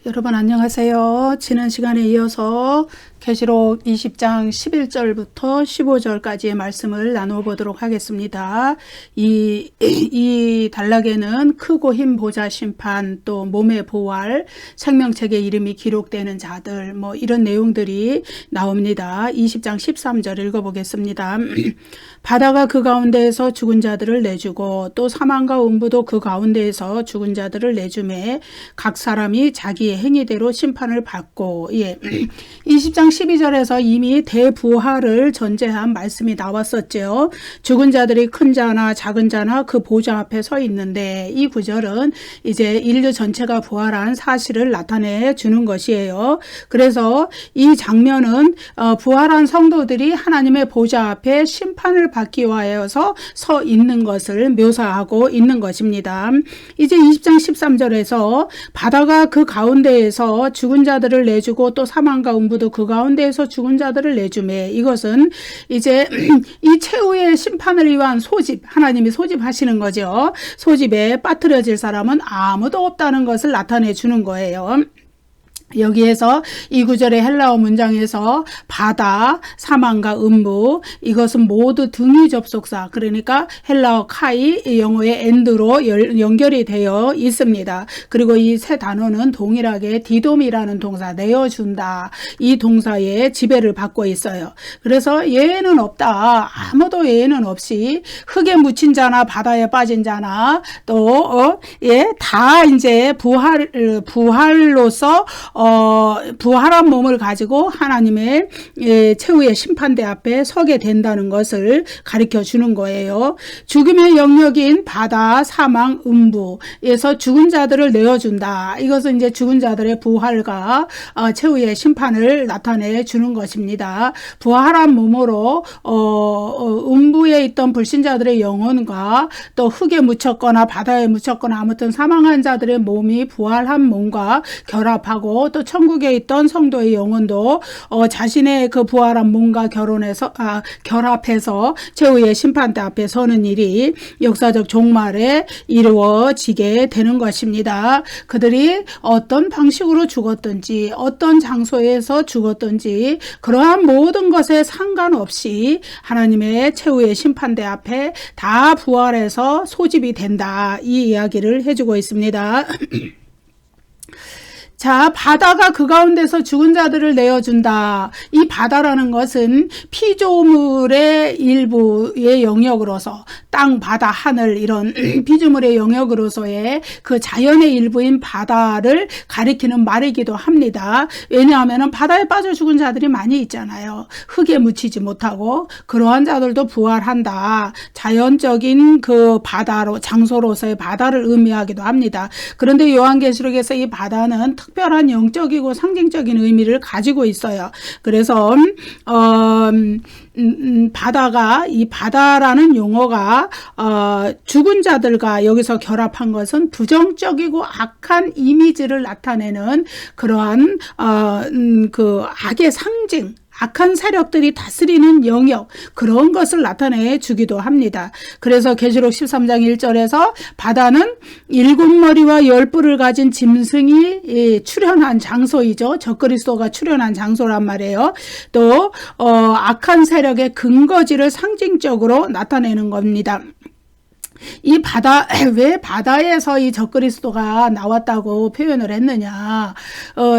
여러분 안녕하세요. 지난 시간에 이어서 계시록 20장 11절부터 15절까지의 말씀을 나누어 보도록 하겠습니다. 이 단락에는 크고 힘 보좌 심판, 또 몸의 보활, 생명책의 이름이 기록되는 자들, 이런 내용들이 나옵니다. 20장 13절 읽어보겠습니다. 바다가 그 가운데에서 죽은 자들을 내주고 또 사망과 음부도 그 가운데에서 죽은 자들을 내주매 각 사람이 자기의 행위대로 심판을 받고 20장 12절에서 이미 대부활을 전제한 말씀이 나왔었죠. 죽은 자들이 큰 자나 작은 자나 그 보좌 앞에 서 있는데 이 구절은 이제 인류 전체가 부활한 사실을 나타내 주는 것이에요. 그래서 이 장면은 부활한 성도들이 하나님의 보좌 앞에 심판을 받기 위하여서 서 있는 것을 묘사하고 있는 것입니다. 이제 20장 13절에서 바다가 그 가운데에서 죽은 자들을 내주고 또 사망과 음부도 그 가운데에서 죽은 자들을 내주매, 이것은 이제 이 최후의 심판을 위한 소집, 하나님이 소집하시는 거죠. 소집에 빠뜨려질 사람은 아무도 없다는 것을 나타내 주는 거예요. 여기에서 이 구절의 헬라어 문장에서 바다, 사망과 음부, 이것은 모두 등위 접속사, 그러니까 헬라어 카이, 영어의 엔드로 연결이 되어 있습니다. 그리고 이 세 단어는 동일하게 디돔이라는 동사, 내어준다, 이 동사의 지배를 받고 있어요. 그래서 예외는 없다. 아무도 예외는 없이 흙에 묻힌 자나 바다에 빠진 자나 또 다 이제 부활로서 부활한 몸을 가지고 하나님의 최후의 심판대 앞에 서게 된다는 것을 가르쳐 주는 거예요. 죽음의 영역인 바다, 사망, 음부에서 죽은 자들을 내어준다. 이것은 이제 죽은 자들의 부활과 최후의 심판을 나타내 주는 것입니다. 부활한 몸으로 음부에 있던 불신자들의 영혼과 또 흙에 묻혔거나 바다에 묻혔거나 아무튼 사망한 자들의 몸이 부활한 몸과 결합하고 또 천국에 있던 성도의 영혼도 자신의 그 부활한 몸과 결합해서 최후의 심판대 앞에 서는 일이 역사적 종말에 이루어지게 되는 것입니다. 그들이 어떤 방식으로 죽었든지 어떤 장소에서 죽었든지 그러한 모든 것에 상관없이 하나님의 최후의 심판대 앞에 다 부활해서 소집이 된다, 이 이야기를 해주고 있습니다. 자, 바다가 그 가운데서 죽은 자들을 내어준다. 이 바다라는 것은 피조물의 일부의 영역으로서 땅, 바다, 하늘 이런 피조물의 영역으로서의 그 자연의 일부인 바다를 가리키는 말이기도 합니다. 왜냐하면 바다에 빠져 죽은 자들이 많이 있잖아요. 흙에 묻히지 못하고 그러한 자들도 부활한다. 자연적인 그 바다로, 장소로서의 바다를 의미하기도 합니다. 그런데 요한계시록에서 이 바다는 특별한 영적이고 상징적인 의미를 가지고 있어요. 그래서 바다가, 이 바다라는 용어가 죽은 자들과 여기서 결합한 것은 부정적이고 악한 이미지를 나타내는 그러한 그 악의 상징, 악한 세력들이 다스리는 영역, 그런 것을 나타내 주기도 합니다. 그래서 계시록 13장 1절에서 바다는 7머리와 10뿔을 가진 짐승이 출현한 장소이죠. 적그리스도가 출현한 장소란 말이에요. 또 악한 세력의 근거지를 상징적으로 나타내는 겁니다. 이 바다, 왜 바다에서 이 적그리스도가 나왔다고 표현을 했느냐.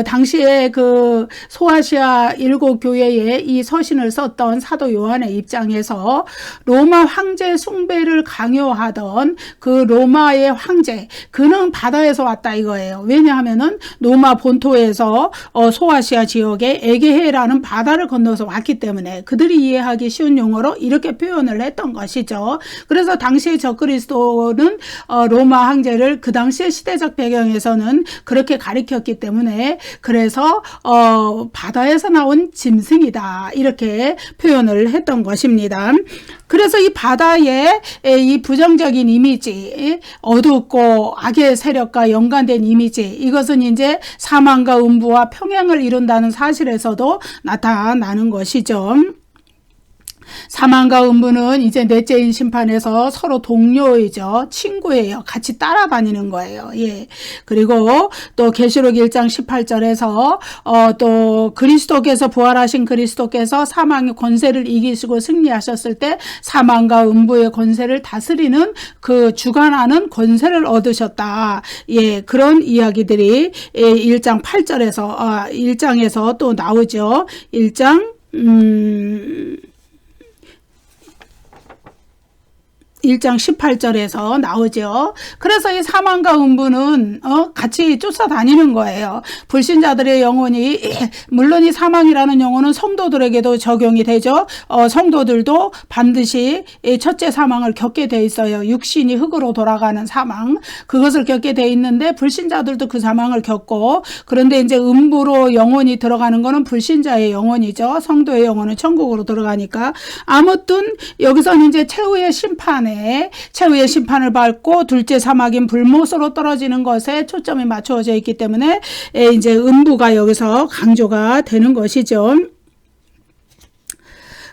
당시에 그 소아시아 7교회에 이 서신을 썼던 사도 요한의 입장에서 로마 황제 숭배를 강요하던 그 로마의 황제, 그는 바다에서 왔다 이거예요. 왜냐하면은 로마 본토에서 소아시아 지역에 에게해라는 바다를 건너서 왔기 때문에 그들이 이해하기 쉬운 용어로 이렇게 표현을 했던 것이죠. 그래서 당시에 적그리스도는 로마 황제를 그 당시의 시대적 배경에서는 그렇게 가리켰기 때문에 그래서 바다에서 나온 짐승이다, 이렇게 표현을 했던 것입니다. 그래서 이 바다의 이 부정적인 이미지, 어둡고 악의 세력과 연관된 이미지, 이것은 이제 사망과 음부와 평행을 이룬다는 사실에서도 나타나는 것이죠. 사망과 음부는 이제 넷째인 심판에서 서로 동료이죠. 친구예요. 같이 따라다니는 거예요. 예. 그리고 또 계시록 1장 18절에서 또 그리스도께서 부활하신 그리스도께서 사망의 권세를 이기시고 승리하셨을 때 사망과 음부의 권세를 다스리는 그 주관하는 권세를 얻으셨다. 예. 그런 이야기들이 1장 8절에서 1장에서 또 나오죠. 1장 1장 18절에서 나오죠. 그래서 이 사망과 음부는 같이 쫓아다니는 거예요. 불신자들의 영혼이 물론 이 사망이라는 영혼은 성도들에게도 적용이 되죠. 성도들도 반드시 첫째 사망을 겪게 돼 있어요. 육신이 흙으로 돌아가는 사망, 그것을 겪게 돼 있는데 불신자들도 그 사망을 겪고, 그런데 이제 음부로 영혼이 들어가는 거는 불신자의 영혼이죠. 성도의 영혼은 천국으로 들어가니까. 아무튼 여기서는 이제 최후의 심판을 받고 둘째 사막인 불못으로 떨어지는 것에 초점이 맞추어져 있기 때문에 이제 음부가 여기서 강조가 되는 것이죠.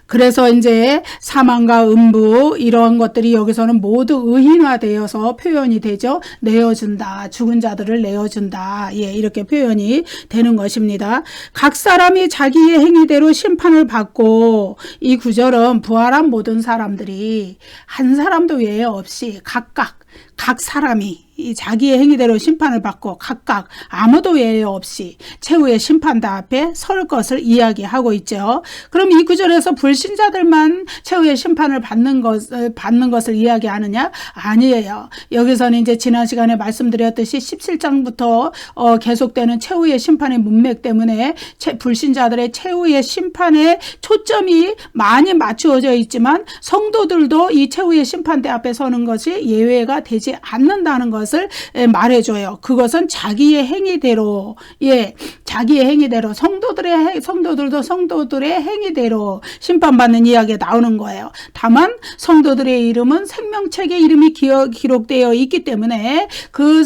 그래서 이제 사망과 음부 이러한 것들이 여기서는 모두 의인화되어서 표현이 되죠. 내어준다. 죽은 자들을 내어준다. 예, 이렇게 표현이 되는 것입니다. 각 사람이 자기의 행위대로 심판을 받고, 이 구절은 부활한 모든 사람들이 한 사람도 외에 없이 각 사람이 이 자기의 행위대로 심판을 받고 각각 아무도 외에 없이 최후의 심판대 앞에 설 것을 이야기하고 있죠. 그럼 이 구절에서 불신자들만 최후의 심판을 받는 것을 이야기하느냐? 아니에요. 여기서는 이제 지난 시간에 말씀드렸듯이 17장부터 계속되는 최후의 심판의 문맥 때문에 불신자들의 최후의 심판에 초점이 많이 맞추어져 있지만 성도들도 이 최후의 심판대 앞에 서는 것이 예외가 되지 않는다는 것을 말해줘요. 그것은 자기의 행위대로, 예, 자기의 행위대로 성도들도 성도들의 행위대로 심판받는 이야기가 나오는 거예요. 다만 성도들의 이름은 생명책에 이름이 기록되어 있기 때문에 그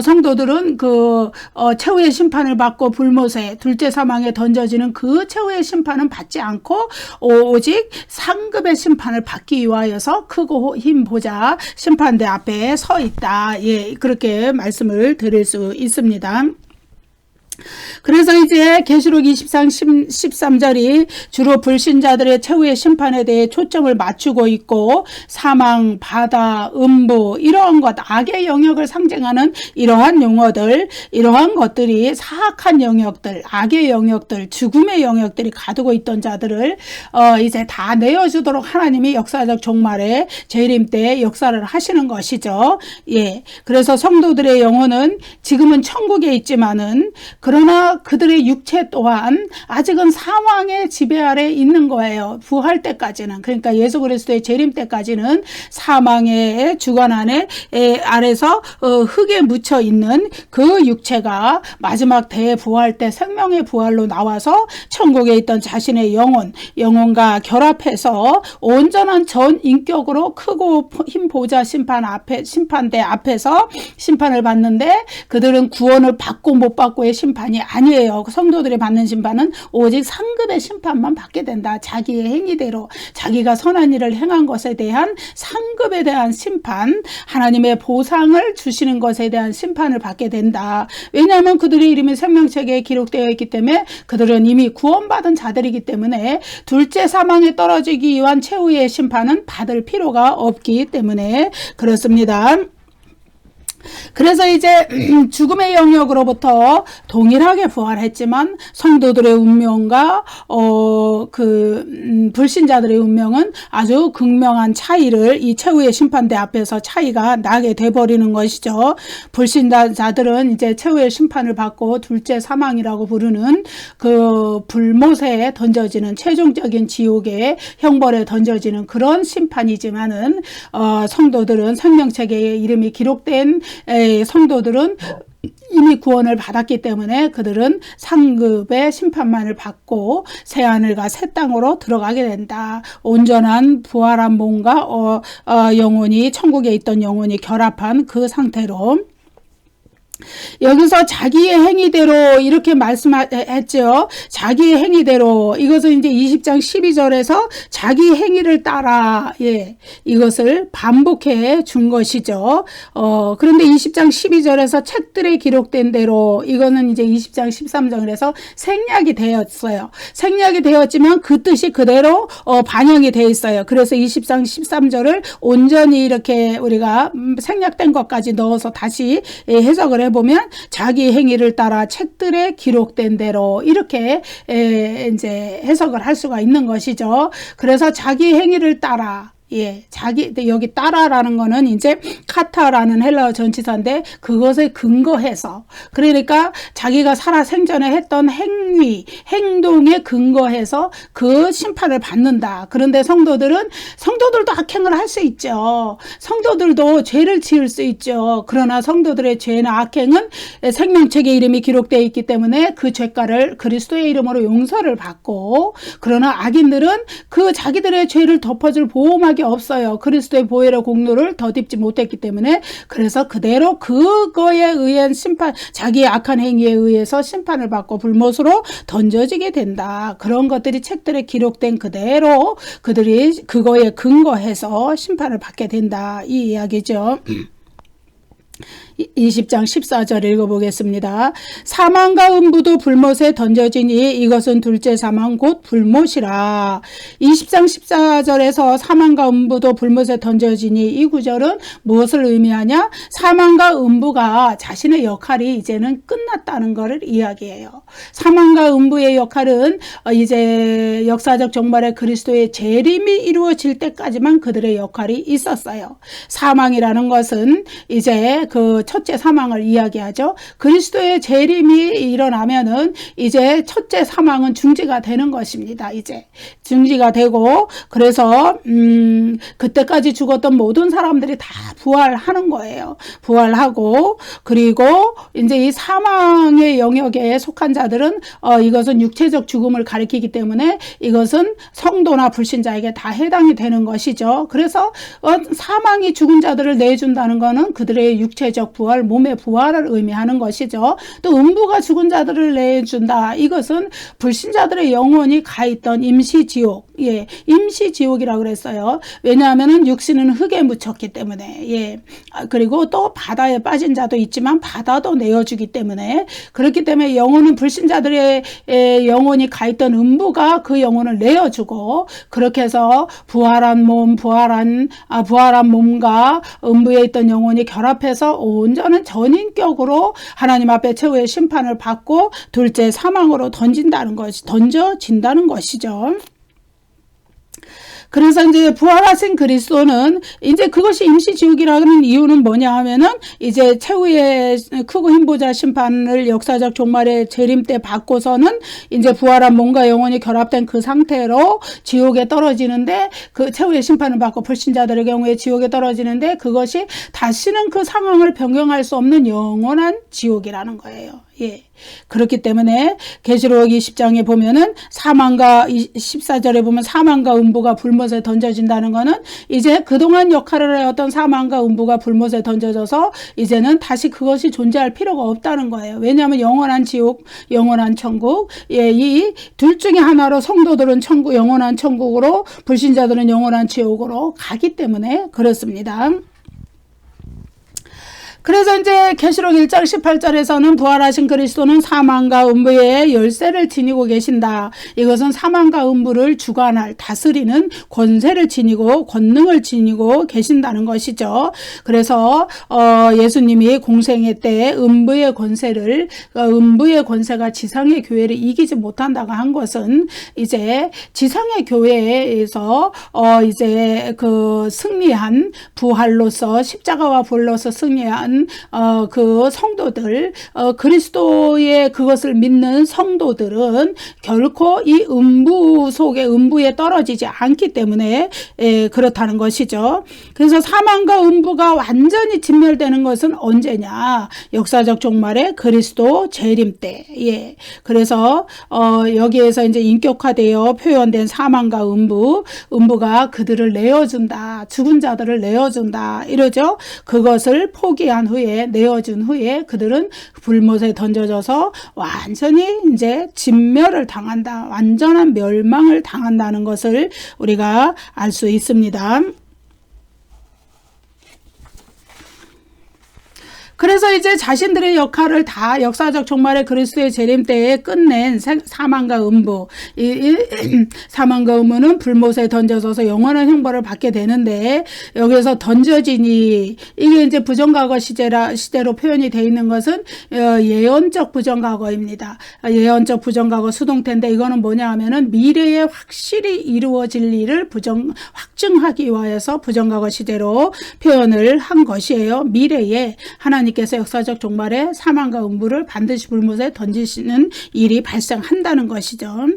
성도들은 그 최후의 심판을 받고 불못에 둘째 사망에 던져지는 그 최후의 심판은 받지 않고 오직 상급의 심판을 받기 위하여서 크고 힘 보자 심판대 앞에 서 있다. 예, 그렇게 말씀을 드릴 수 있습니다. 그래서 이제 계시록 20장 13절이 주로 불신자들의 최후의 심판에 대해 초점을 맞추고 있고, 사망, 바다, 음부 이러한 것, 악의 영역을 상징하는 이러한 용어들, 이러한 것들이 사악한 영역들, 악의 영역들, 죽음의 영역들이 가두고 있던 자들을 이제 다 내어주도록 하나님이 역사적 종말에 재림 때 역사를 하시는 것이죠. 예, 그래서 성도들의 영혼은 지금은 천국에 있지만은 그러나 그들의 육체 또한 아직은 사망의 지배 아래 있는 거예요. 부활 때까지는. 그러니까 예수 그리스도의 재림 때까지는 사망의 주관 아래서 흙에 묻혀 있는 그 육체가 마지막 대부활 때 생명의 부활로 나와서 천국에 있던 자신의 영혼과 결합해서 온전한 전 인격으로 크고 힘 보좌 심판대 앞에서 심판을 받는데, 그들은 구원을 받고 못 받고의 심판이 아니에요. 성도들이 받는 심판은 오직 상급의 심판만 받게 된다. 자기의 행위대로 자기가 선한 일을 행한 것에 대한 상급에 대한 심판, 하나님의 보상을 주시는 것에 대한 심판을 받게 된다. 왜냐하면 그들의 이름이 생명책에 기록되어 있기 때문에 그들은 이미 구원받은 자들이기 때문에 둘째 사망에 떨어지기 위한 최후의 심판은 받을 필요가 없기 때문에 그렇습니다. 그래서 이제 죽음의 영역으로부터 동일하게 부활했지만 성도들의 운명과 불신자들의 운명은 아주 극명한 차이를 이 최후의 심판대 앞에서 차이가 나게 돼버리는 것이죠. 불신자들은 이제 최후의 심판을 받고 둘째 사망이라고 부르는 그 불못에 던져지는 최종적인 지옥의 형벌에 던져지는 그런 심판이지만은 성도들은 생명책에 이름이 기록된 성도들은 이미 구원을 받았기 때문에 그들은 상급의 심판만을 받고 새하늘과 새 땅으로 들어가게 된다. 온전한 부활한 몸과 영혼이 천국에 있던 영혼이 결합한 그 상태로. 여기서 자기의 행위대로 이렇게 말씀했죠. 자기의 행위대로. 이것은 이제 20장 12절에서 자기 행위를 따라, 예, 이것을 반복해 준 것이죠. 그런데 20장 12절에서 책들에 기록된 대로, 이거는 이제 20장 13절에서 생략이 되었어요. 생략이 되었지만 그 뜻이 그대로 반영이 되어 있어요. 그래서 20장 13절을 온전히 이렇게 우리가 생략된 것까지 넣어서 다시 해석을 해보면 자기 행위를 따라 책들에 기록된 대로 이렇게 이제 해석을 할 수가 있는 것이죠. 그래서 자기 행위를 따라, 예, 여기 따라라는 거는 이제 카타라는 헬라어 전치사인데 그것에 근거해서, 그러니까 자기가 살아 생전에 했던 행동에 근거해서 그 심판을 받는다. 그런데 성도들도 악행을 할 수 있죠. 성도들도 죄를 지을 수 있죠. 그러나 성도들의 죄나 악행은 생명책의 이름이 기록되어 있기 때문에 그 죄가를 그리스도의 이름으로 용서를 받고, 그러나 악인들은 그 자기들의 죄를 덮어줄 보호막이 없어요. 그리스도의 보혈의 공로를 덧입지 못했기 때문에, 그래서 그대로 그거에 의한 심판, 자기의 악한 행위에 의해서 심판을 받고 불못으로 던져지게 된다. 그런 것들이 책들에 기록된 그대로 그들이 그거에 근거해서 심판을 받게 된다. 이 이야기죠. 20장 14절 읽어보겠습니다. 사망과 음부도 불못에 던져지니 이것은 둘째 사망 곧 불못이라. 20장 14절에서 사망과 음부도 불못에 던져지니 이 구절은 무엇을 의미하냐? 사망과 음부가 자신의 역할이 이제는 끝났다는 것을 이야기해요. 사망과 음부의 역할은 이제 역사적 종말의 그리스도의 재림이 이루어질 때까지만 그들의 역할이 있었어요. 사망이라는 것은 이제 그 첫째 사망을 이야기하죠. 그리스도의 재림이 일어나면은 이제 첫째 사망은 중지가 되는 것입니다. 이제 중지가 되고, 그래서 그때까지 죽었던 모든 사람들이 다 부활하는 거예요. 부활하고, 그리고 이제 이 사망의 영역에 속한 자들은 이것은 육체적 죽음을 가리키기 때문에 이것은 성도나 불신자에게 다 해당이 되는 것이죠. 그래서 사망이 죽은 자들을 내준다는 것은 그들의 육체적 부활, 몸의 부활을 의미하는 것이죠. 또 음부가 죽은 자들을 내준다. 이것은 불신자들의 영혼이 가있던 임시지옥, 예, 임시지옥이라고 그랬어요. 왜냐하면 육신은 흙에 묻혔기 때문에, 예, 그리고 또 바다에 빠진 자도 있지만 바다도 내어주기 때문에, 그렇기 때문에 영혼은 불신자들의 영혼이 가있던 음부가 그 영혼을 내어주고, 그렇게 해서 부활한 몸과 음부에 있던 영혼이 결합해서 온전한 전인격으로 하나님 앞에 최후의 심판을 받고 둘째 사망으로 던져진다는 것이죠. 그래서 이제 부활하신 그리스도는 이제 그것이 임시지옥이라는 이유는 뭐냐 하면은 이제 최후의 크고 힘보자 심판을 역사적 종말의 재림 때 받고서는 이제 부활한 몸과 영혼이 결합된 그 상태로 지옥에 떨어지는데, 그 최후의 심판을 받고 불신자들의 경우에 지옥에 떨어지는데 그것이 다시는 그 상황을 변경할 수 없는 영원한 지옥이라는 거예요. 예. 그렇기 때문에 계시록 20장에 보면은 사망과 14절에 보면 사망과 음부가 불못에 던져진다는 것은 이제 그동안 역할을 해왔던 사망과 음부가 불못에 던져져서 이제는 다시 그것이 존재할 필요가 없다는 거예요. 왜냐하면 영원한 지옥, 영원한 천국, 예, 이 둘 중에 하나로 성도들은 영원한 천국으로, 불신자들은 영원한 지옥으로 가기 때문에 그렇습니다. 그래서 이제 계시록 1장 18절에서는 부활하신 그리스도는 사망과 음부의 열쇠를 지니고 계신다. 이것은 사망과 음부를 주관할, 다스리는 권세를 지니고 권능을 지니고 계신다는 것이죠. 그래서 예수님이 공생애 때 음부의 권세가 지상의 교회를 이기지 못한다고 한 것은 이제 지상의 교회에서 이제 그 승리한 부활로서, 십자가와 부활로서 승리한 그 성도들, 그리스도의 그것을 믿는 성도들은 결코 이 음부에 떨어지지 않기 때문에 그렇다는 것이죠. 그래서 사망과 음부가 완전히 진멸되는 것은 언제냐? 역사적 종말에 그리스도 재림 때. 예. 그래서 여기에서 이제 인격화되어 표현된 사망과 음부가 그들을 내어준다, 죽은 자들을 내어준다 이러죠. 그것을 포기한 한 후에, 내어준 후에 그들은 불못에 던져져서 완전히 이제 진멸을 당한다. 완전한 멸망을 당한다는 것을 우리가 알 수 있습니다. 그래서 이제 자신들의 역할을 다 역사적 종말의 그리스도의 재림 때에 끝낸 사망과 음부, 사망과 음부는 불못에 던져져서 영원한 형벌을 받게 되는데, 여기서 던져지니 이게 이제 부정과거 시대로 표현이 되어 있는 것은 예언적 부정과거입니다. 예언적 부정과거 수동태인데, 이거는 뭐냐 하면은 미래에 확실히 이루어질 일을 확증하기 위하여서 부정과거 시대로 표현을 한 것이에요. 미래에 하나님께서 역사적 종말에 사망과 음부를 반드시 불못에 던지시는 일이 발생한다는 것이죠.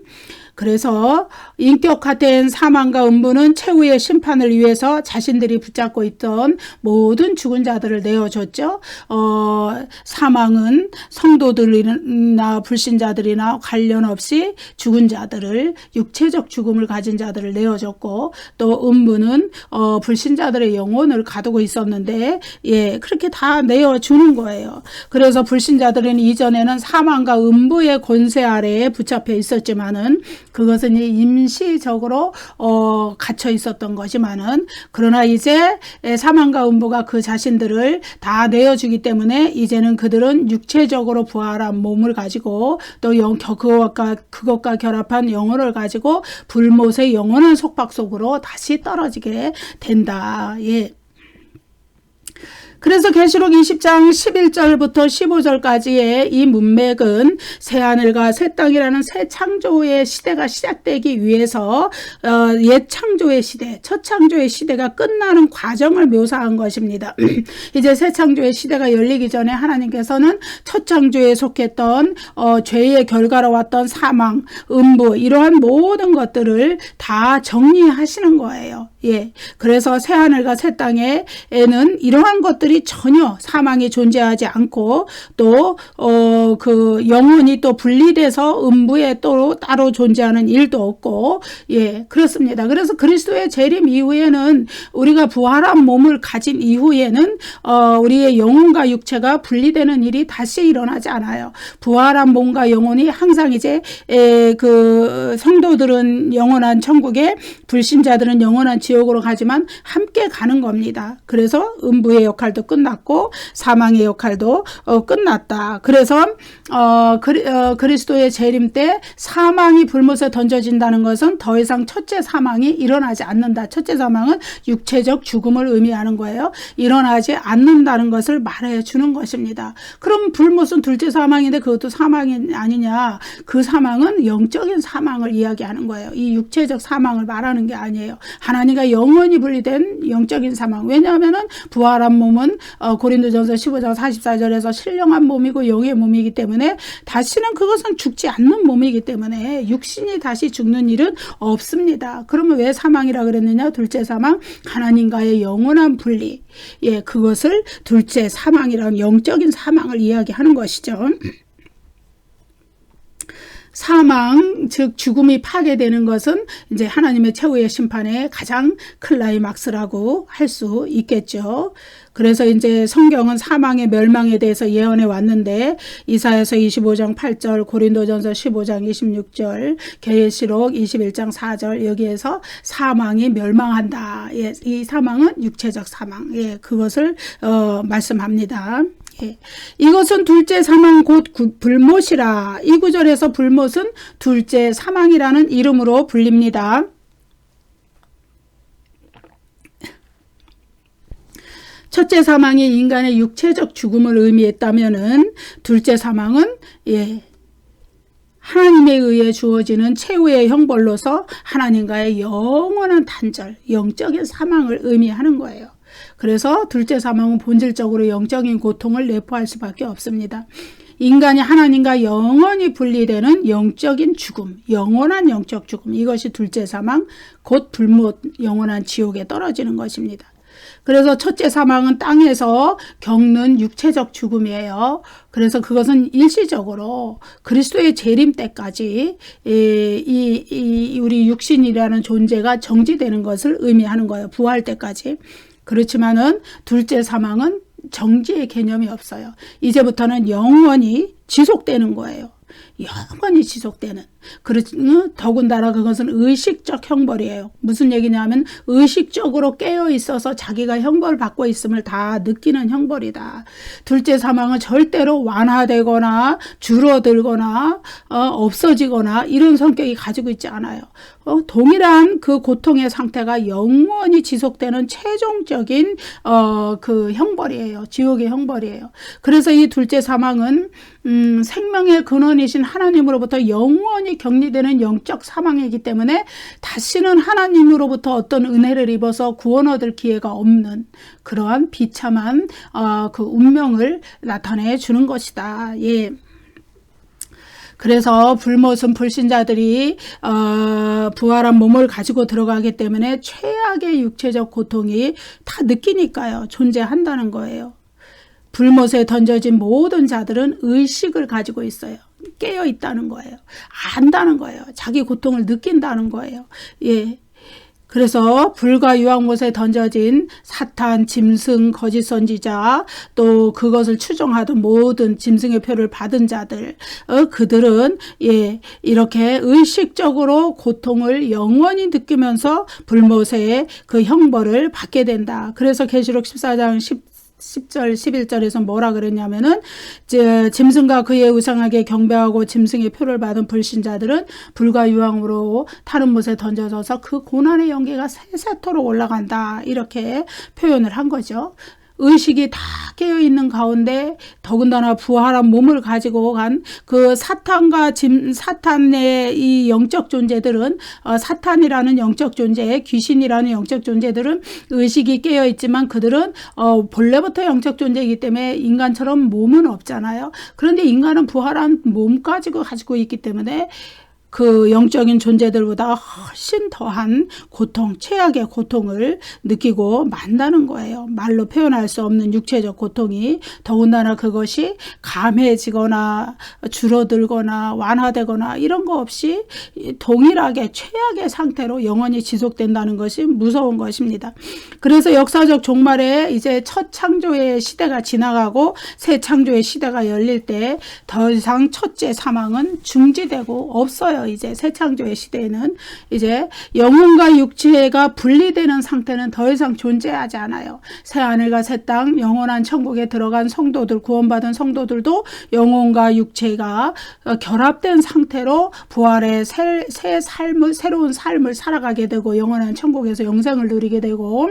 그래서 인격화된 사망과 음부는 최후의 심판을 위해서 자신들이 붙잡고 있던 모든 죽은 자들을 내어줬죠. 사망은 성도들이나 불신자들이나 관련 없이 죽은 자들을, 육체적 죽음을 가진 자들을 내어줬고, 또 음부는 불신자들의 영혼을 가두고 있었는데, 그렇게 다 내어주는 거예요. 그래서 불신자들은 이전에는 사망과 음부의 권세 아래에 붙잡혀 있었지만은, 그것은 임시적으로 갇혀 있었던 것이지만은, 그러나 이제 사망과 음부가 그 자신들을 다 내어주기 때문에 이제는 그들은 육체적으로 부활한 몸을 가지고 또 그것과 결합한 영혼을 가지고 불못의 영원한 속박 속으로 다시 떨어지게 된다. 그래서 계시록 20장 11절부터 15절까지의 이 문맥은 새하늘과 새 땅이라는 새 창조의 시대가 시작되기 위해서 옛 창조의 시대, 첫 창조의 시대가 끝나는 과정을 묘사한 것입니다. 이제 새 창조의 시대가 열리기 전에 하나님께서는 첫 창조에 속했던 죄의 결과로 왔던 사망, 음부, 이러한 모든 것들을 다 정리하시는 거예요. 그래서 새하늘과 새 땅에는 이러한 것들이 전혀 사망이 존재하지 않고, 또 그 영혼이 또 분리돼서 음부에 또 따로 존재하는 일도 없고, 그렇습니다. 그래서 그리스도의 재림 이후에는, 우리가 부활한 몸을 가진 이후에는 우리의 영혼과 육체가 분리되는 일이 다시 일어나지 않아요. 부활한 몸과 영혼이 항상 이제 그 성도들은 영원한 천국에, 불신자들은 영원한 지옥으로 가지만 함께 가는 겁니다. 그래서 음부의 역할도 끝났고 사망의 역할도 끝났다. 그래서 그리스도의 재림 때 사망이 불못에 던져진다는 것은 더 이상 첫째 사망이 일어나지 않는다. 첫째 사망은 육체적 죽음을 의미하는 거예요. 일어나지 않는다는 것을 말해 주는 것입니다. 그럼 불못은 둘째 사망인데 그것도 사망이 아니냐? 그 사망은 영적인 사망을 이야기하는 거예요. 이 육체적 사망을 말하는 게 아니에요. 하나님과 영원히 분리된 영적인 사망. 왜냐하면은 부활한 몸은 고린도전서 15장 44절에서 신령한 몸이고 영의 몸이기 때문에 다시는 그것은 죽지 않는 몸이기 때문에 육신이 다시 죽는 일은 없습니다. 그러면 왜 사망이라 그랬느냐? 둘째 사망, 하나님과의 영원한 분리. 그것을 둘째 사망이라는 영적인 사망을 이야기하는 것이죠. 사망, 즉 죽음이 파괴되는 것은 이제 하나님의 최후의 심판의 가장 클라이막스라고 할 수 있겠죠. 그래서 이제 성경은 사망의 멸망에 대해서 예언해 왔는데, 이사야서 25장 8절, 고린도전서 15장 26절, 계시록 21장 4절, 여기에서 사망이 멸망한다. 이 사망은 육체적 사망. 그것을 말씀합니다. 이것은 둘째 사망 곧 불못이라. 이 구절에서 불못은 둘째 사망이라는 이름으로 불립니다. 첫째 사망이 인간의 육체적 죽음을 의미했다면은, 둘째 사망은 하나님에 의해 주어지는 최후의 형벌로서 하나님과의 영원한 단절, 영적인 사망을 의미하는 거예요. 그래서 둘째 사망은 본질적으로 영적인 고통을 내포할 수밖에 없습니다. 인간이 하나님과 영원히 분리되는 영적인 죽음, 영원한 영적 죽음, 이것이 둘째 사망, 곧 불못, 영원한 지옥에 떨어지는 것입니다. 그래서 첫째 사망은 땅에서 겪는 육체적 죽음이에요. 그래서 그것은 일시적으로 그리스도의 재림 때까지 우리 육신이라는 존재가 정지되는 것을 의미하는 거예요. 부활 때까지. 그렇지만은 둘째 사망은 정지의 개념이 없어요. 이제부터는 영원히 지속되는 거예요. 영원히 지속되는. 더군다나 그것은 의식적 형벌이에요. 무슨 얘기냐면 의식적으로 깨어 있어서 자기가 형벌을 받고 있음을 다 느끼는 형벌이다. 둘째 사망은 절대로 완화되거나 줄어들거나 없어지거나 이런 성격이 가지고 있지 않아요. 동일한 그 고통의 상태가 영원히 지속되는 최종적인 그 형벌이에요. 지옥의 형벌이에요. 그래서 이 둘째 사망은 생명의 근원이신 하나님으로부터 영원히 격리되는 영적 사망이기 때문에 다시는 하나님으로부터 어떤 은혜를 입어서 구원 얻을 기회가 없는 그러한 비참한 그 운명을 나타내 주는 것이다. 예. 그래서 불못은 불신자들이 부활한 몸을 가지고 들어가기 때문에 최악의 육체적 고통이 다 느끼니까요. 존재한다는 거예요. 불못에 던져진 모든 자들은 의식을 가지고 있어요. 깨어 있다는 거예요. 안다는 거예요. 자기 고통을 느낀다는 거예요. 예. 그래서 불과 유황못에 던져진 사탄, 짐승, 거짓 선지자, 또 그것을 추종하던 모든 짐승의 표를 받은 자들, 그들은 이렇게 의식적으로 고통을 영원히 느끼면서 불못의 그 형벌을 받게 된다. 그래서 계시록 14장 10절 11절에서 뭐라 그랬냐면은 짐승과 그의 우상에게 경배하고 짐승의 표를 받은 불신자들은 불과 유황으로 타는 못에 던져져서 그 고난의 연기가 세세토록 올라간다. 이렇게 표현을 한 거죠. 의식이 다 깨어있는 가운데 더군다나 부활한 몸을 가지고 간 그 사탄의 이 영적 존재들은 사탄이라는 영적 존재, 귀신이라는 영적 존재들은 의식이 깨어있지만 그들은 본래부터 영적 존재이기 때문에 인간처럼 몸은 없잖아요. 그런데 인간은 부활한 몸까지 가지고 있기 때문에 그 영적인 존재들보다 훨씬 더한 고통, 최악의 고통을 느끼고 만다는 거예요. 말로 표현할 수 없는 육체적 고통이 더군다나 그것이 감해지거나 줄어들거나 완화되거나 이런 거 없이 동일하게 최악의 상태로 영원히 지속된다는 것이 무서운 것입니다. 그래서 역사적 종말에 이제 첫 창조의 시대가 지나가고 새 창조의 시대가 열릴 때 더 이상 첫째 사망은 중지되고 없어요. 이제 새 창조의 시대에는 이제 영혼과 육체가 분리되는 상태는 더 이상 존재하지 않아요. 새 하늘과 새 땅, 영원한 천국에 들어간 성도들, 구원받은 성도들도 영혼과 육체가 결합된 상태로 부활의 새로운 삶을 살아가게 되고 영원한 천국에서 영생을 누리게 되고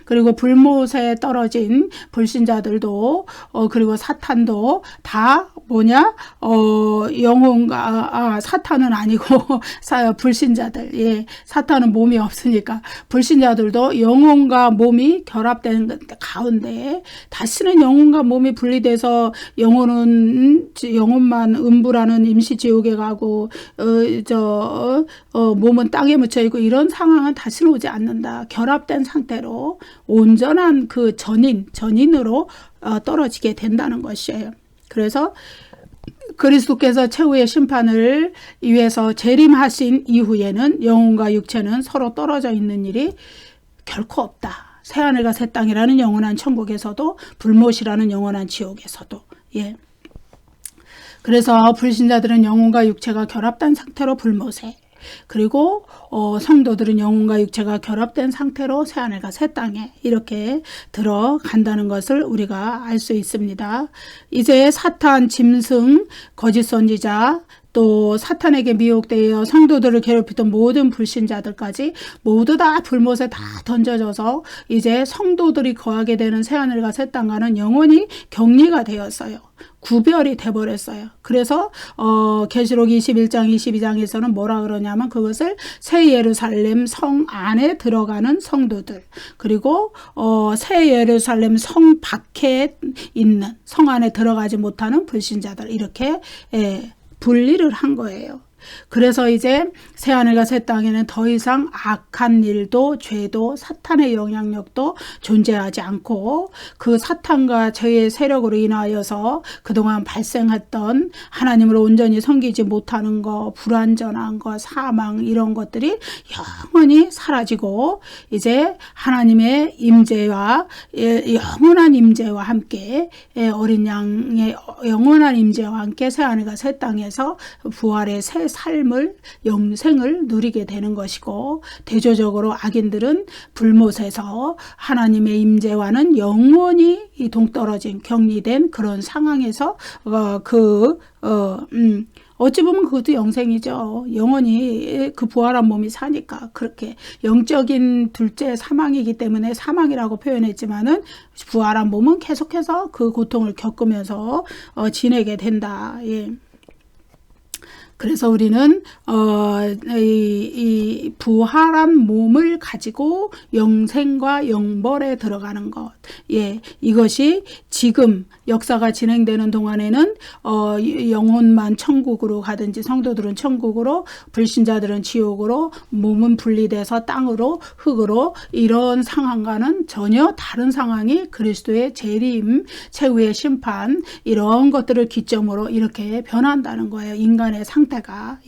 그리고 불못에 떨어진 불신자들도 그리고 사탄도 다 뭐냐 영혼과 사탄은 아니고 불신자들 사탄은 몸이 없으니까 불신자들도 영혼과 몸이 결합된 가운데 다시는 영혼과 몸이 분리돼서 영혼만 음부라는 임시지옥에 가고 몸은 땅에 묻혀 있고 이런 상황은 다시는 오지 않는다. 결합된 상태로 온전한 그 전인으로 떨어지게 된다는 것이에요. 그래서 그리스도께서 최후의 심판을 위해서 재림하신 이후에는 영혼과 육체는 서로 떨어져 있는 일이 결코 없다. 새하늘과 새 땅이라는 영원한 천국에서도 불못이라는 영원한 지옥에서도 그래서 불신자들은 영혼과 육체가 결합된 상태로 불못에 그리고 성도들은 영혼과 육체가 결합된 상태로 새하늘과 새 땅에 이렇게 들어간다는 것을 우리가 알 수 있습니다. 이제 사탄, 짐승, 거짓 선지자 또 사탄에게 미혹되어 성도들을 괴롭히던 모든 불신자들까지 모두 다 불못에 다 던져져서 이제 성도들이 거하게 되는 새하늘과 새 땅과는 영원히 격리가 되었어요. 구별이 돼버렸어요. 그래서 계시록 21장 22장에서는 뭐라 그러냐면 그것을 새 예루살렘 성 안에 들어가는 성도들 그리고 새 예루살렘 성 밖에 있는 성 안에 들어가지 못하는 불신자들 이렇게 분리를 한 거예요. 그래서 이제 새하늘과 새 땅에는 더 이상 악한 일도 죄도 사탄의 영향력도 존재하지 않고 그 사탄과 죄의 세력으로 인하여서 그동안 발생했던 하나님을 온전히 섬기지 못하는 거, 불완전한 거, 사망 이런 것들이 영원히 사라지고 이제 하나님의 임재와 영원한 임재와 함께 어린 양의 영원한 임재와 함께 새하늘과 새 땅에서 부활의 새 삶을 영생을 누리게 되는 것이고 대조적으로 악인들은 불못에서 하나님의 임재와는 영원히 동떨어진 격리된 그런 상황에서 어찌 보면 그것도 영생이죠. 영원히 그 부활한 몸이 사니까 그렇게 영적인 둘째 사망이기 때문에 사망이라고 표현했지만은 부활한 몸은 계속해서 그 고통을 겪으면서 지내게 된다. 예. 그래서 우리는 이 부활한 몸을 가지고 영생과 영벌에 들어가는 것, 예, 이것이 지금 역사가 진행되는 동안에는 영혼만 천국으로 가든지 성도들은 천국으로, 불신자들은 지옥으로, 몸은 분리돼서 땅으로, 흙으로, 이런 상황과는 전혀 다른 상황이 그리스도의 재림, 최후의 심판 이런 것들을 기점으로 이렇게 변한다는 거예요. 인간의 상태가.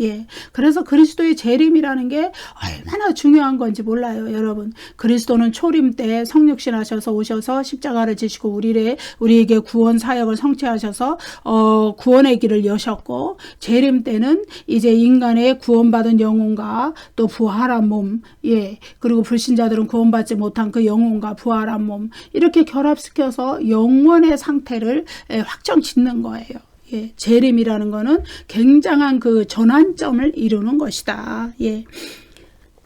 예. 그래서 그리스도의 재림이라는 게 얼마나 중요한 건지 몰라요, 여러분. 그리스도는 초림 때 성육신 하셔서 오셔서 십자가를 지시고 우리에게 구원 사역을 성취하셔서 구원의 길을 여셨고, 재림 때는 이제 인간의 구원받은 영혼과 또 부활한 몸, 예, 그리고 불신자들은 구원받지 못한 그 영혼과 부활한 몸 이렇게 결합시켜서 영원의 상태를 확정 짓는 거예요. 예, 재림이라는 거는 굉장한 그 전환점을 이루는 것이다. 예.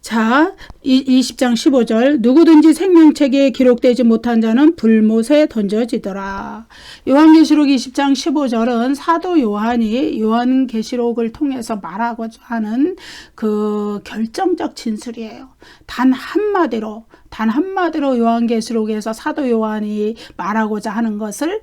자, 20장 15절 누구든지 생명책에 기록되지 못한 자는 불못에 던져지더라. 요한계시록 20장 15절은 사도 요한이 요한계시록을 통해서 말하고자 하는 그 결정적 진술이에요. 단 한마디로 요한계시록에서 사도 요한이 말하고자 하는 것을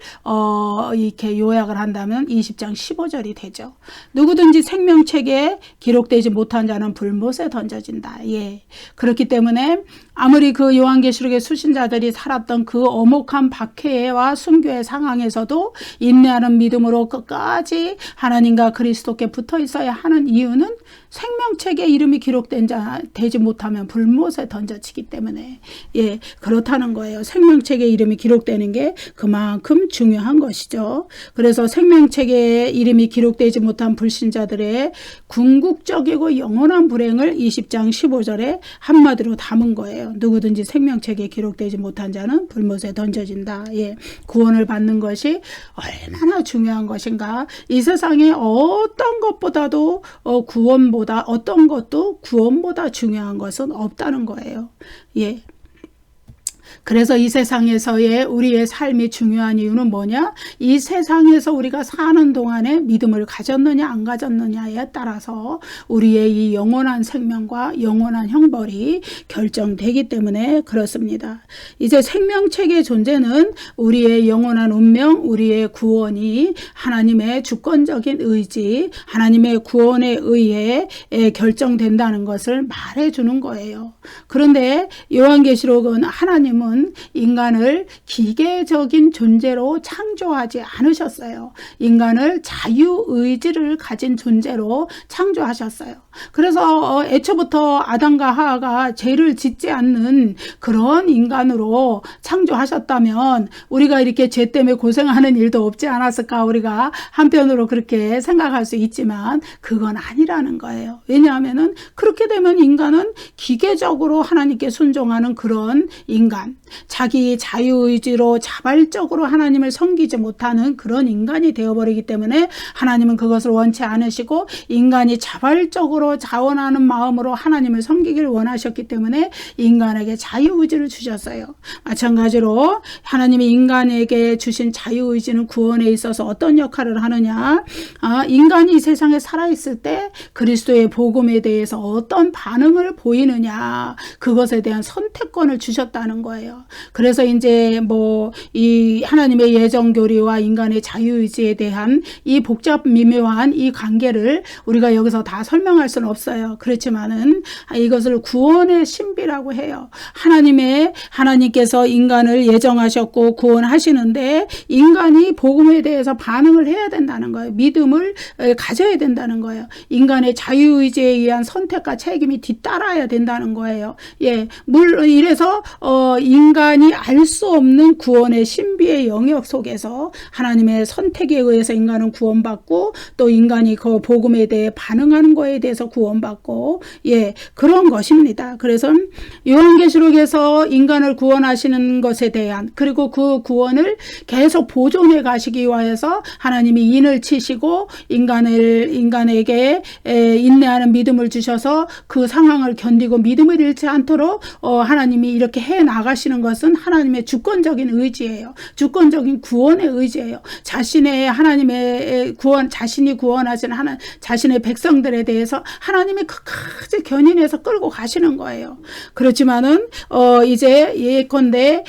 이렇게 요약을 한다면 20장 15절이 되죠. 누구든지 생명책에 기록되지 못한 자는 불못에 던져진다. 예. 그렇기 때문에 아무리 그 요한계시록의 수신자들이 살았던 그 엄혹한 박해와 순교의 상황에서도 인내하는 믿음으로 끝까지 하나님과 그리스도께 붙어 있어야 하는 이유는 생명책에 이름이 기록된 자 되지 못하면 불못에 던져지기 때문에, 예, 그렇다는 거예요. 생명책에 이름이 기록되는 게 그만큼 중요한 것이죠. 그래서 생명책에 이름이 기록되지 못한 불신자들의 궁극적이고 영원한 불행을 20장 15절에 한마디로 담은 거예요. 누구든지 생명책에 기록되지 못한 자는 불못에 던져진다. 예, 구원을 받는 것이 얼마나 중요한 것인가. 이 세상에 어떤 것보다도 어떤 것도 구원보다 중요한 것은 없다는 거예요. 예. 그래서 이 세상에서의 우리의 삶이 중요한 이유는 뭐냐? 이 세상에서 우리가 사는 동안에 믿음을 가졌느냐 안 가졌느냐에 따라서 우리의 이 영원한 생명과 영원한 형벌이 결정되기 때문에 그렇습니다. 이제 생명책의 존재는 우리의 영원한 운명, 우리의 구원이 하나님의 주권적인 의지, 하나님의 구원에 의해 결정된다는 것을 말해주는 거예요. 그런데 요한계시록은 하나님은 인간을 기계적인 존재로 창조하지 않으셨어요. 인간을 자유의지를 가진 존재로 창조하셨어요. 그래서 애초부터 아담과 하와가 죄를 짓지 않는 그런 인간으로 창조하셨다면 우리가 이렇게 죄 때문에 고생하는 일도 없지 않았을까, 우리가 한편으로 그렇게 생각할 수 있지만 그건 아니라는 거예요. 왜냐하면은 그렇게 되면 인간은 기계적으로 하나님께 순종하는 그런 인간, 자기 자유의지로 자발적으로 하나님을 섬기지 못하는 그런 인간이 되어버리기 때문에 하나님은 그것을 원치 않으시고 인간이 자발적으로 자원하는 마음으로 하나님을 섬기기를 원하셨기 때문에 인간에게 자유의지를 주셨어요. 마찬가지로 하나님이 인간에게 주신 자유의지는 구원에 있어서 어떤 역할을 하느냐, 인간이 이 세상에 살아있을 때 그리스도의 복음에 대해서 어떤 반응을 보이느냐, 그것에 대한 선택권을 주셨다는 거예요. 그래서 이제 뭐 이 하나님의 예정 교리와 인간의 자유의지에 대한 이 복잡 미묘한 이 관계를 우리가 여기서 다 설명할 수는 없어요. 그렇지만은 이것을 구원의 신비라고 해요. 하나님께서 인간을 예정하셨고 구원하시는데 인간이 복음에 대해서 반응을 해야 된다는 거예요. 믿음을 가져야 된다는 거예요. 인간의 자유의지에 의한 선택과 책임이 뒤따라야 된다는 거예요. 예, 물론 이래서 인간이 알 수 없는 구원의 신비의 영역 속에서 하나님의 선택에 의해서 인간은 구원받고 또 인간이 그 복음에 대해 반응하는 거에 대해서 구원받고 예, 그런 것입니다. 그래서 요한계시록에서 인간을 구원하시는 것에 대한 그리고 그 구원을 계속 보존해 가시기 위해서 하나님이 인을 치시고 인간에게 인내하는 믿음을 주셔서 그 상황을 견디고 믿음을 잃지 않도록 하나님이 이렇게 해 나가시는 것은 하나님의 주권적인 의지예요. 주권적인 구원의 의지예요. 자신이 구원하신 자신의 백성들에 대해서 하나님이 끝까지 견인해서 끌고 가시는 거예요. 그렇지만은 이제 예컨대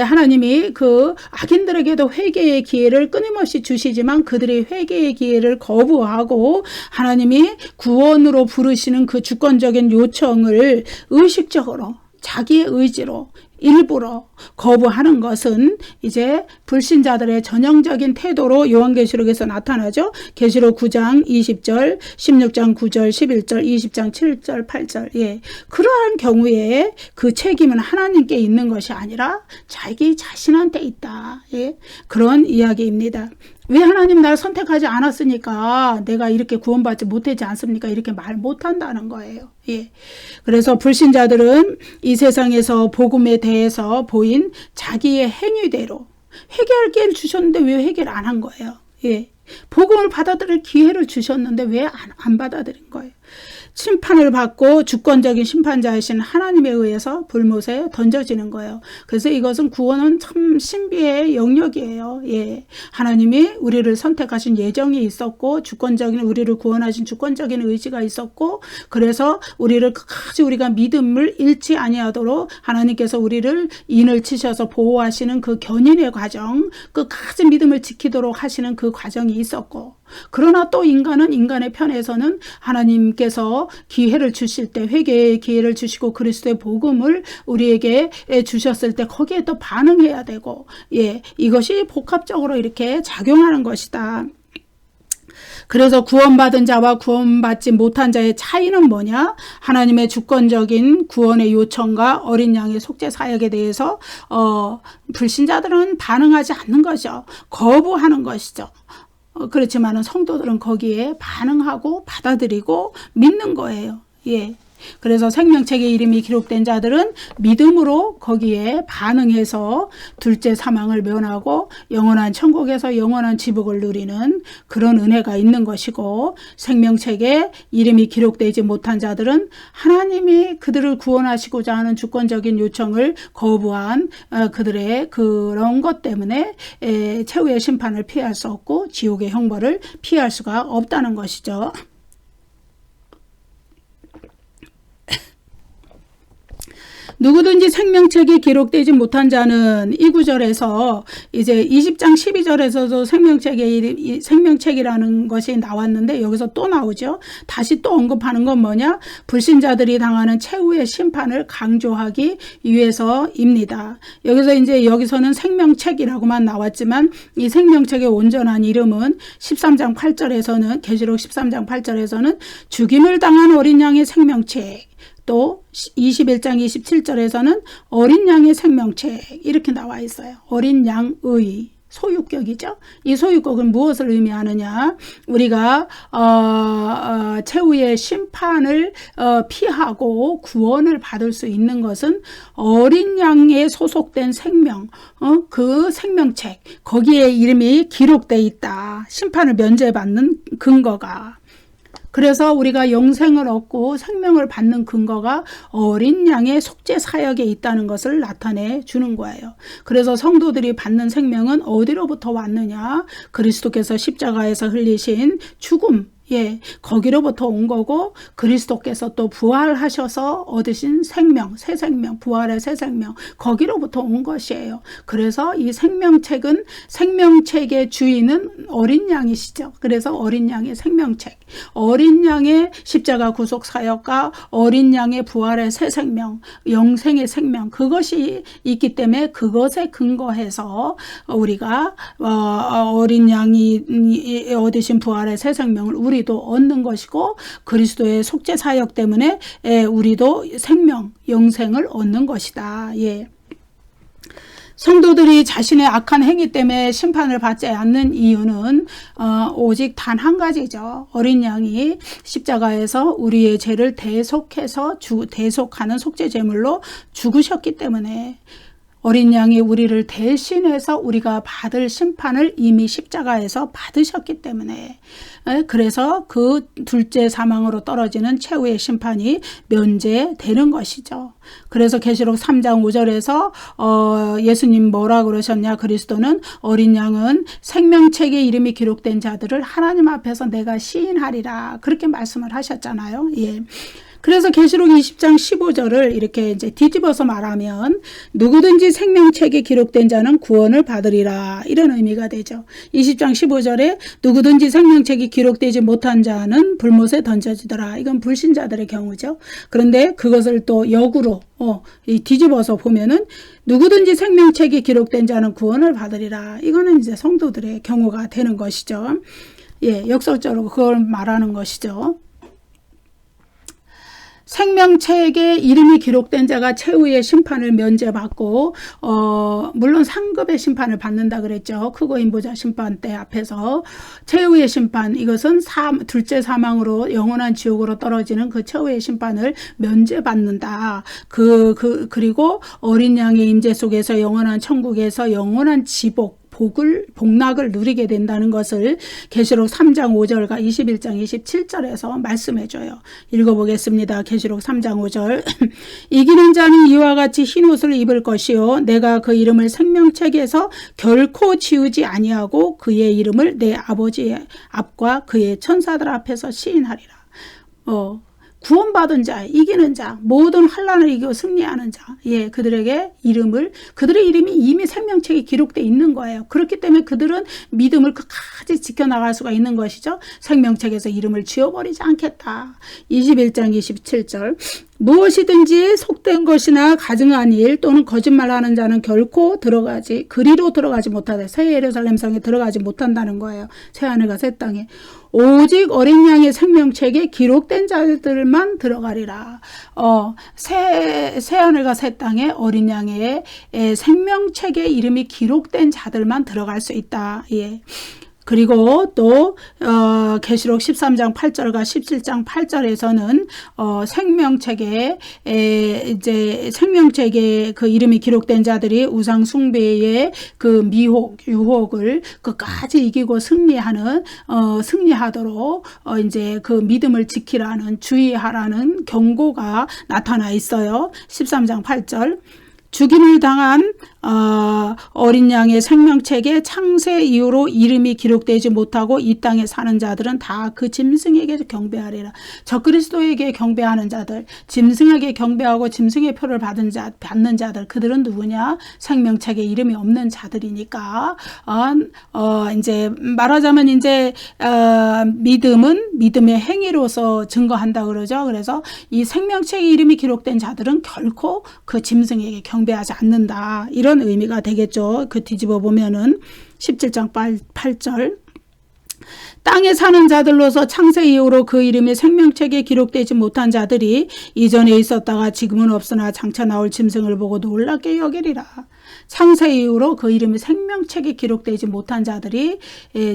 하나님이 그 악인들에게도 회개의 기회를 끊임없이 주시지만 그들이 회개의 기회를 거부하고 하나님이 구원으로 부르시는 그 주권적인 요청을 의식적으로 자기의 의지로 일부러 거부하는 것은 이제 불신자들의 전형적인 태도로 요한계시록에서 나타나죠. 계시록 9장 20절, 16장 9절, 11절, 20장 7절, 8절. 예. 그러한 경우에 그 책임은 하나님께 있는 것이 아니라 자기 자신한테 있다. 예. 그런 이야기입니다. 왜 하나님 날 선택하지 않았으니까 내가 이렇게 구원받지 못하지 않습니까? 이렇게 말 못한다는 거예요. 예. 그래서 불신자들은 이 세상에서 복음에 대해서 보인 자기의 행위대로 회개할 기회를 주셨는데 왜 회개를 안 한 거예요? 예. 복음을 받아들일 기회를 주셨는데 왜 안 받아들인 거예요? 심판을 받고 주권적인 심판자이신 하나님에 의해서 불못에 던져지는 거예요. 그래서 이것은 구원은 참 신비의 영역이에요. 예. 하나님이 우리를 선택하신 예정이 있었고 우리를 구원하신 주권적인 의지가 있었고 그래서 우리를 끝까지 우리가 믿음을 잃지 아니하도록 하나님께서 우리를 인을 치셔서 보호하시는 그 견인의 과정, 끝까지 믿음을 지키도록 하시는 그 과정이 있었고 그러나 또 인간은 인간의 편에서는 하나님께서 기회를 주실 때 회개의 기회를 주시고 그리스도의 복음을 우리에게 주셨을 때 거기에 또 반응해야 되고 예, 이것이 복합적으로 이렇게 작용하는 것이다. 그래서 구원받은 자와 구원받지 못한 자의 차이는 뭐냐? 하나님의 주권적인 구원의 요청과 어린 양의 속죄 사역에 대해서 불신자들은 반응하지 않는 거죠. 거부하는 것이죠. 그렇지만 성도들은 거기에 반응하고 받아들이고 믿는 거예요. 예. 그래서 생명책에 이름이 기록된 자들은 믿음으로 거기에 반응해서 둘째 사망을 면하고 영원한 천국에서 영원한 지복을 누리는 그런 은혜가 있는 것이고 생명책에 이름이 기록되지 못한 자들은 하나님이 그들을 구원하시고자 하는 주권적인 요청을 거부한 그들의 그런 것 때문에 최후의 심판을 피할 수 없고 지옥의 형벌을 피할 수가 없다는 것이죠. 누구든지 생명책에 기록되지 못한 자는 이 구절에서 이제 20장 12절에서도 생명책이라는 것이 나왔는데 여기서 또 나오죠. 다시 또 언급하는 건 뭐냐? 불신자들이 당하는 최후의 심판을 강조하기 위해서입니다. 여기서는 생명책이라고만 나왔지만 이 생명책의 온전한 이름은 13장 8절에서는 계시록 13장 8절에서는 죽임을 당한 어린 양의 생명책 또 21장 27절에서는 어린 양의 생명책 이렇게 나와 있어요. 어린 양의 소유격이죠. 이 소유격은 무엇을 의미하느냐? 우리가 최후의 심판을 피하고 구원을 받을 수 있는 것은 어린 양에 소속된 생명, 그 생명책 거기에 이름이 기록돼 있다. 심판을 면제받는 근거가. 그래서 우리가 영생을 얻고 생명을 받는 근거가 어린 양의 속죄 사역에 있다는 것을 나타내 주는 거예요. 그래서 성도들이 받는 생명은 어디로부터 왔느냐? 그리스도께서 십자가에서 흘리신 죽음, 예, 거기로부터 온 거고 그리스도께서 또 부활하셔서 얻으신 생명, 새 생명, 부활의 새 생명, 거기로부터 온 것이에요. 그래서 이 생명책은 생명책의 주인은 어린 양이시죠. 그래서 어린 양의 생명책, 어린 양의 십자가 구속 사역과 어린 양의 부활의 새 생명, 영생의 생명, 그것이 있기 때문에 그것에 근거해서 우리가 어린 양이 얻으신 부활의 새 생명을 우리도 얻는 것이고 그리스도의 속죄 사역 때문에 우리도 생명, 영생을 얻는 것이다. 예. 성도들이 자신의 악한 행위 때문에 심판을 받지 않는 이유는 오직 단 한 가지죠. 어린 양이 십자가에서 우리의 죄를 대속하는 속죄 제물로 죽으셨기 때문에 어린 양이 우리를 대신해서 우리가 받을 심판을 이미 십자가에서 받으셨기 때문에 그래서 그 둘째 사망으로 떨어지는 최후의 심판이 면제되는 것이죠. 그래서 계시록 3장 5절에서 예수님 뭐라 그러셨냐? 그리스도는 어린 양은 생명책에 이름이 기록된 자들을 하나님 앞에서 내가 시인하리라 그렇게 말씀을 하셨잖아요. 예. 그래서 계시록 20장 15절을 이렇게 이제 뒤집어서 말하면 누구든지 생명책에 기록된 자는 구원을 받으리라 이런 의미가 되죠. 20장 15절에 누구든지 생명책이 기록되지 못한 자는 불못에 던져지더라. 이건 불신자들의 경우죠. 그런데 그것을 또 역으로 뒤집어서 보면은 누구든지 생명책에 기록된 자는 구원을 받으리라. 이거는 이제 성도들의 경우가 되는 것이죠. 예, 역설적으로 그걸 말하는 것이죠. 생명책에 이름이 기록된 자가 최후의 심판을 면제받고 물론 상급의 심판을 받는다 그랬죠. 크고 인보자 심판 때 앞에서 최후의 심판 이것은 둘째 사망으로 영원한 지옥으로 떨어지는 그 최후의 심판을 면제받는다. 그리고 어린 양의 임재 속에서 영원한 천국에서 영원한 복락을 누리게 된다는 것을 계시록 3장 5절과 21장 27절에서 말씀해줘요. 읽어보겠습니다. 계시록 3장 5절 이기는 자는 이와 같이 흰옷을 입을 것이요 내가 그 이름을 생명책에서 결코 지우지 아니하고 그의 이름을 내 아버지의 앞과 그의 천사들 앞에서 시인하리라. 구원받은 자, 이기는 자, 모든 환난을 이기고 승리하는 자, 예, 그들의 이름이 이미 생명책에 기록되어 있는 거예요. 그렇기 때문에 그들은 믿음을 끝까지 지켜나갈 수가 있는 것이죠. 생명책에서 이름을 지워버리지 않겠다. 21장 27절 무엇이든지 속된 것이나 가증한 일 또는 거짓말하는 자는 결코 그리로 들어가지 못하다. 새 예루살렘 성에 들어가지 못한다는 거예요. 새 하늘과 새 땅에. 오직 어린 양의 생명책에 기록된 자들만 들어가리라. 새 하늘과 새 땅에 어린 양의 생명책에 이름이 기록된 자들만 들어갈 수 있다. 예. 그리고 또 계시록 13장 8절과 17장 8절에서는 생명책에 그 이름이 기록된 자들이 우상 숭배의 그 유혹을 끝까지 이기고 승리하도록 이제 그 믿음을 지키라는 주의하라는 경고가 나타나 있어요. 13장 8절 죽임을 당한 어린 양의 생명책에 창세 이후로 이름이 기록되지 못하고 이 땅에 사는 자들은 다 그 짐승에게 경배하리라. 적그리스도에게 경배하는 자들, 짐승에게 경배하고 짐승의 표를 받는 자들, 그들은 누구냐? 생명책에 이름이 없는 자들이니까 이제 말하자면 이제 믿음은 믿음의 행위로서 증거한다 그러죠. 그래서 이 생명책에 이름이 기록된 자들은 결코 그 짐승에게 경배하지 않는다. 이런 의미가 되겠죠. 그 뒤집어 보면은 17장 8절 땅에 사는 자들로서 창세 이후로 그 이름이 생명책에 기록되지 못한 자들이 이전에 있었다가 지금은 없으나 장차 나올 짐승을 보고 놀랍게 여기리라. 창세 이후로 그 이름이 생명책에 기록되지 못한 자들이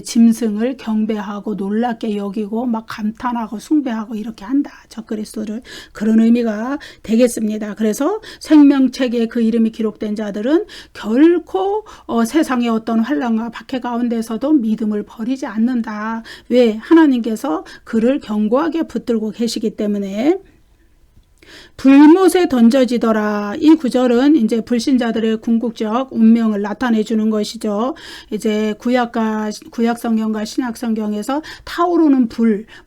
짐승을 경배하고 놀랍게 여기고 막 감탄하고 숭배하고 이렇게 한다. 적그리스도를. 그런 의미가 되겠습니다. 그래서 생명책에 그 이름이 기록된 자들은 결코 세상의 어떤 환난과 박해 가운데서도 믿음을 버리지 않는다. 왜? 하나님께서 그를 견고하게 붙들고 계시기 때문에 불못에 던져지더라. 이 구절은 이제 불신자들의 궁극적 운명을 나타내 주는 것이죠. 이제 구약 성경과 신약 성경에서 타오르는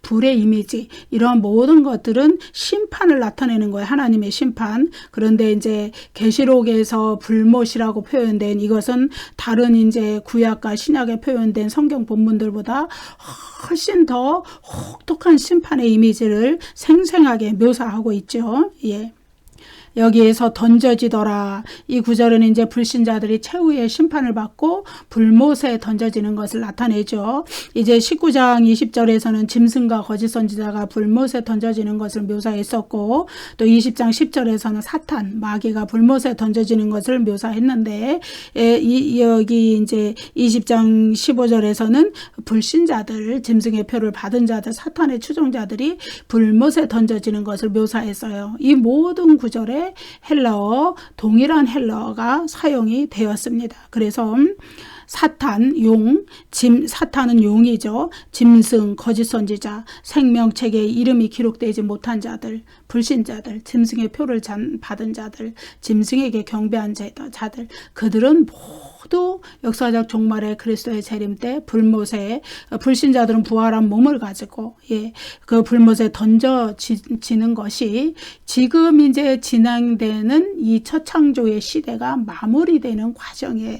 불의 이미지, 이런 모든 것들은 심판을 나타내는 거예요. 하나님의 심판. 그런데 이제 계시록에서 불못이라고 표현된 이것은 다른 이제 구약과 신약에 표현된 성경 본문들보다 훨씬 더 혹독한 심판의 이미지를 생생하게 묘사하고 있죠. 예. 여기에서 던져지더라. 이 구절은 이제 불신자들이 최후의 심판을 받고 불못에 던져지는 것을 나타내죠. 이제 19장 20절에서는 짐승과 거짓 선지자가 불못에 던져지는 것을 묘사했었고, 또 20장 10절에서는 사탄, 마귀가 불못에 던져지는 것을 묘사했는데, 여기 이제 20장 15절에서는 불신자들, 짐승의 표를 받은 자들, 사탄의 추종자들이 불못에 던져지는 것을 묘사했어요. 이 모든 구절에 헬라어, 동일한 헬라어가 사용이 되었습니다. 그래서 사탄, 사탄은 용이죠. 짐승, 거짓 선지자, 생명책에 이름이 기록되지 못한 자들, 불신자들, 짐승의 표를 받은 자들, 짐승에게 경배한 자들, 그들은 모두 역사적 종말의 그리스도의 재림 때 불못에, 불신자들은 부활한 몸을 가지고 그 불못에 던져지는 것이 지금 이제 진행되는 이 첫 창조의 시대가 마무리되는 과정이에요.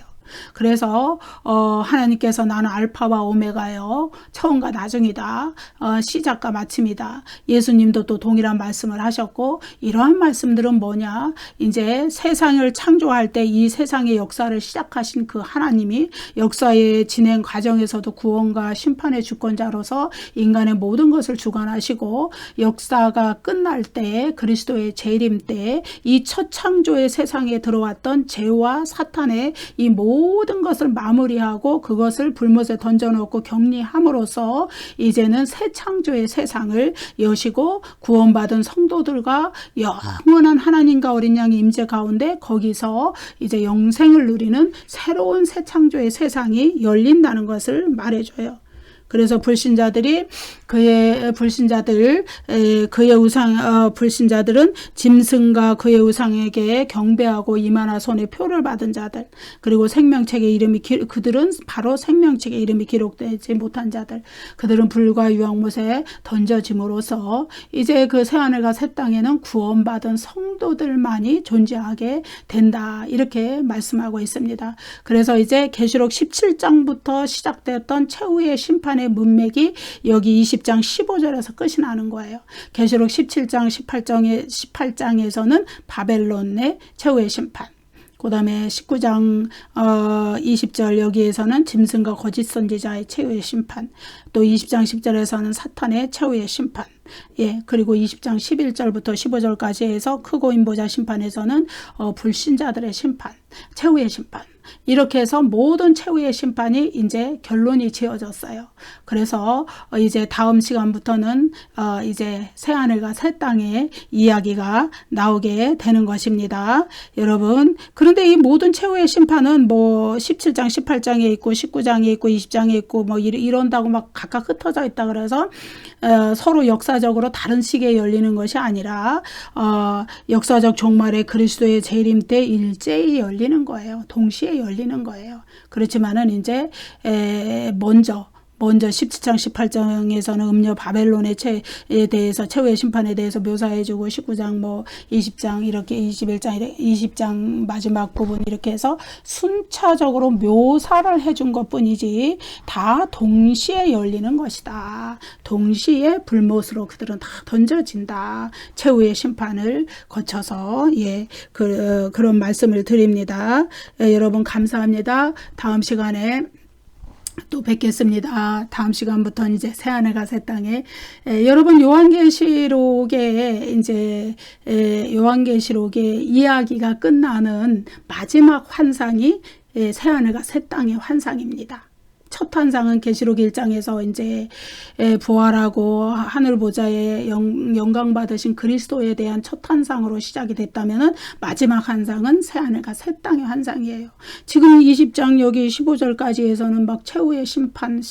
그래서 하나님께서 나는 알파와 오메가요, 처음과 나중이다, 시작과 마침이다. 예수님도 또 동일한 말씀을 하셨고, 이러한 말씀들은 뭐냐, 이제 세상을 창조할 때 이 세상의 역사를 시작하신 그 하나님이 역사의 진행 과정에서도 구원과 심판의 주권자로서 인간의 모든 것을 주관하시고, 역사가 끝날 때, 그리스도의 재림 때 이 첫 창조의 세상에 들어왔던 죄와 사탄의 이 모든 것을 마무리하고 그것을 불못에 던져놓고 격리함으로써 이제는 새 창조의 세상을 여시고 구원받은 성도들과 영원한 하나님과 어린 양의 임재 가운데 거기서 이제 영생을 누리는 새로운 새 창조의 세상이 열린다는 것을 말해줘요. 그래서 불신자들은 짐승과 그의 우상에게 경배하고 이마나 손에 표를 받은 자들, 그리고 생명책의 이름이 그들은 바로 생명책의 이름이 기록되지 못한 자들, 그들은 불과 유황못에 던져짐으로써 이제 그 새하늘과 새 땅에는 구원받은 성도들만이 존재하게 된다, 이렇게 말씀하고 있습니다. 그래서 이제 계시록 17장부터 시작되었던 최후의 심판의 문맥이 여기 20장 15절에서 끝이 나는 거예요. 계시록 17장 18장에서는 바벨론의 최후의 심판, 그 다음에 19장 20절 여기에서는 짐승과 거짓 선지자의 최후의 심판, 또 20장 10절에서는 사탄의 최후의 심판, 그리고 20장 11절부터 15절까지 해서 크고 인보자 심판에서는 불신자들의 심판, 최후의 심판, 이렇게 해서 모든 최후의 심판이 이제 결론이 지어졌어요. 그래서 이제 다음 시간부터는 이제 새하늘과 새 땅의 이야기가 나오게 되는 것입니다. 여러분, 그런데 이 모든 최후의 심판은 뭐 17장, 18장에 있고 19장에 있고 20장에 있고 뭐 이런다고 막 각각 흩어져 있다 그래서 서로 역사적으로 다른 시기에 열리는 것이 아니라 역사적 종말의 그리스도의 재림 때 일제히 열리는 거예요. 동시에 열리는 거예요. 그렇지만은 이제 먼저 17장 18장에서는 음녀 바벨론의 죄에 대해서 최후의 심판에 대해서 묘사해주고 19장 뭐 20장 이렇게 21장 이렇게 20장 마지막 부분 이렇게 해서 순차적으로 묘사를 해준 것뿐이지 다 동시에 열리는 것이다. 동시에 불못으로 그들은 다 던져진다. 최후의 심판을 거쳐서 그런 말씀을 드립니다. 여러분 감사합니다. 다음 시간에 또 뵙겠습니다. 다음 시간부터는 이제 새하늘과 새 땅에 여러분 요한계시록의 이야기가 끝나는 마지막 환상이 새하늘과 새 땅의 환상입니다. 첫 환상은 계시록 1장에서 이제 부활하고 하늘 보좌에 영광 받으신 그리스도에 대한 첫 환상으로 시작이 됐다면은 마지막 환상은 새 하늘과 새 땅의 환상이에요. 지금 20장 여기 15절까지에서는 막 최후의 심판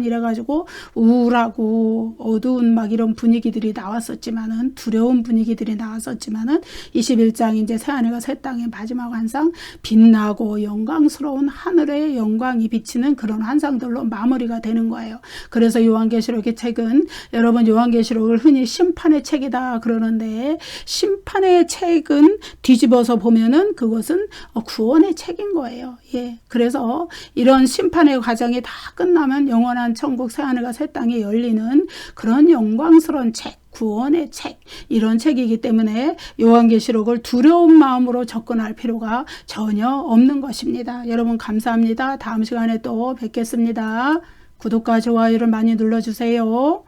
이래가지고 우울하고 어두운 막 이런 분위기들이 나왔었지만은, 두려운 분위기들이 나왔었지만은 21장 이제 새 하늘과 새 땅의 마지막 환상, 빛나고 영광스러운 하늘의 영광이 비치는 그런 환상들로 마무리가 되는 거예요. 그래서 요한계시록의 책은, 여러분 요한계시록을 흔히 심판의 책이다 그러는데, 심판의 책은 뒤집어서 보면은 그것은 구원의 책인 거예요. 예. 그래서 이런 심판의 과정이 다 끝나면 영원한 천국 새 하늘과 새 땅이 열리는 그런 영광스러운 책, 구원의 책, 이런 책이기 때문에 요한계시록을 두려운 마음으로 접근할 필요가 전혀 없는 것입니다. 여러분 감사합니다. 다음 시간에 또 뵙겠습니다. 구독과 좋아요를 많이 눌러주세요.